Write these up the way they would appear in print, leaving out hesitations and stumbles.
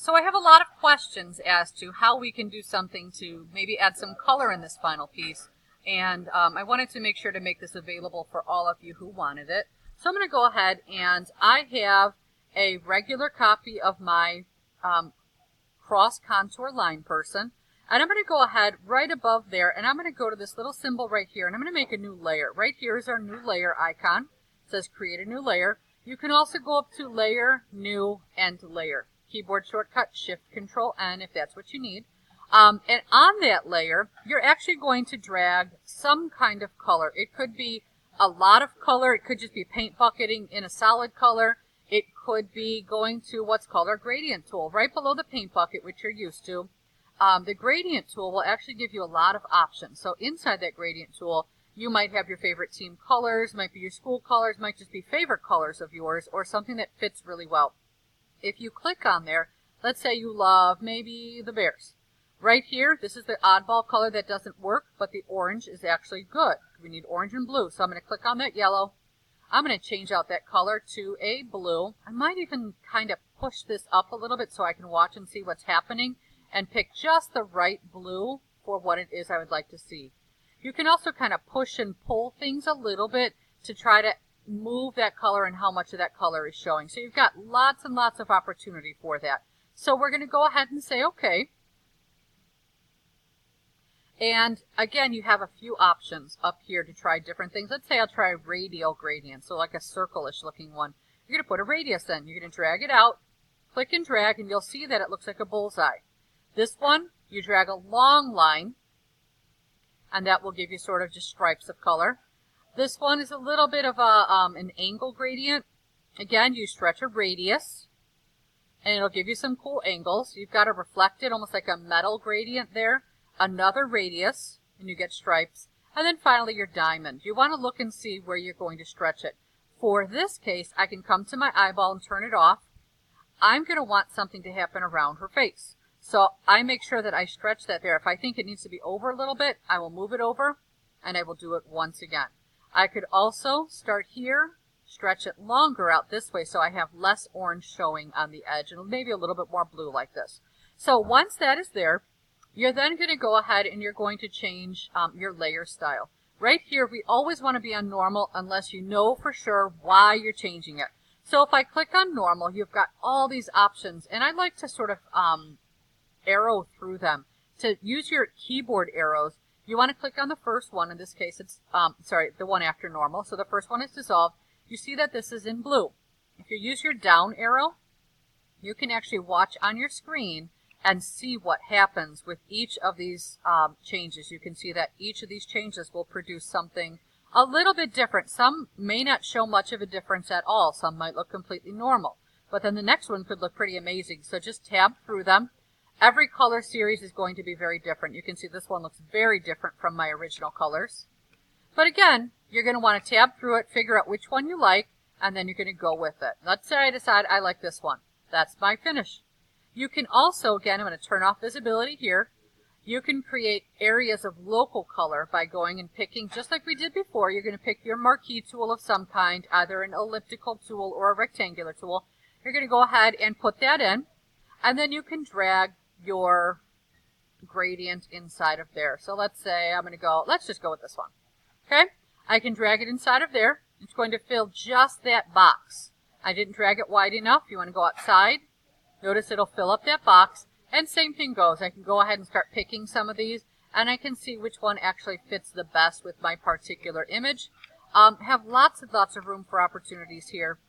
So I have a lot of questions as to how we can do something to maybe add some color in this final piece. And I wanted to make sure to make this available for all of you who wanted it. So I'm going to go ahead and I have a regular copy of my cross contour line person. And I'm going to go ahead right above there and I'm going to go to this little symbol right here and I'm going to make a new layer. Right here is our new layer icon. It says create a new layer. You can also go up to layer, new, and layer. Keyboard shortcut, Shift Control N if that's what you need. And on that layer, you're actually going to drag some kind of color. It could be a lot of color. It could just be paint bucketing in a solid color. It could be going to what's called our gradient tool, right below the paint bucket, which you're used to. The gradient tool will actually give you a lot of options. So inside that gradient tool, you might have your favorite team colors, might be your school colors, might just be favorite colors of yours, or something that fits really well. If you click on there, let's say you love maybe the Bears. Right here, this is the oddball color that doesn't work, but the orange is actually good. We need orange and blue, so I'm going to click on that yellow. I'm going to change out that color to a blue. I might even kind of push this up a little bit so I can watch and see what's happening and pick just the right blue for what it is I would like to see. You can also kind of push and pull things a little bit to try to move that color and how much of that color is showing. So you've got lots and lots of opportunity for that. So we're going to go ahead and say OK. And again, you have a few options up here to try different things. Let's say I'll try Radial Gradient, so like a circle-ish looking one. You're going to put a radius in. You're going to drag it out, click and drag, and you'll see that it looks like a bullseye. This one, you drag a long line, and that will give you sort of just stripes of color. This one is a little bit of a, an angle gradient. Again, you stretch a radius, and it'll give you some cool angles. You've got a reflected, almost like a metal gradient there. Another radius, and you get stripes. And then finally your diamond. You want to look and see where you're going to stretch it. For this case, I can come to my eyeball and turn it off. I'm going to want something to happen around her face. So I make sure that I stretch that there. If I think it needs to be over a little bit, I will move it over, and I will do it once again. I could also start here, stretch it longer out this way so I have less orange showing on the edge, and maybe a little bit more blue like this. So once that is there, you're then going to go ahead and you're going to change your layer style. Right here, we always want to be on normal unless you know for sure why you're changing it. So if I click on normal, you've got all these options, and I like to sort of arrow through them. To use your keyboard arrows, you want to click on the first one. In this case, it's, the one after normal. So the first one is dissolved. You see that this is in blue. If you use your down arrow, you can actually watch on your screen and see what happens with each of these changes. You can see that each of these changes will produce something a little bit different. Some may not show much of a difference at all. Some might look completely normal. But then the next one could look pretty amazing. So just tab through them. Every color series is going to be very different. You can see this one looks very different from my original colors. But again, you're going to want to tab through it, figure out which one you like, and then you're going to go with it. Let's say I decide I like this one. That's my finish. You can also, again, I'm going to turn off visibility here. You can create areas of local color by going and picking, just like we did before, you're going to pick your marquee tool of some kind, either an elliptical tool or a rectangular tool. You're going to go ahead and put that in, and then you can drag your gradient inside of there. So let's say I'm going to go, let's just go with this one. Okay? I can drag it inside of there. It's going to fill just that box. I didn't drag it wide enough. You want to go outside. Notice it'll fill up that box, and same thing goes. I can go ahead and start picking some of these, and I can see which one actually fits the best with my particular image. Have lots and lots of room for opportunities here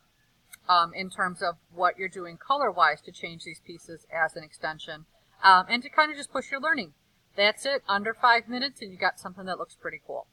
in terms of what you're doing color-wise to change these pieces as an extension, and to kind of just push your learning. That's it, under 5 minutes, and you got something that looks pretty cool.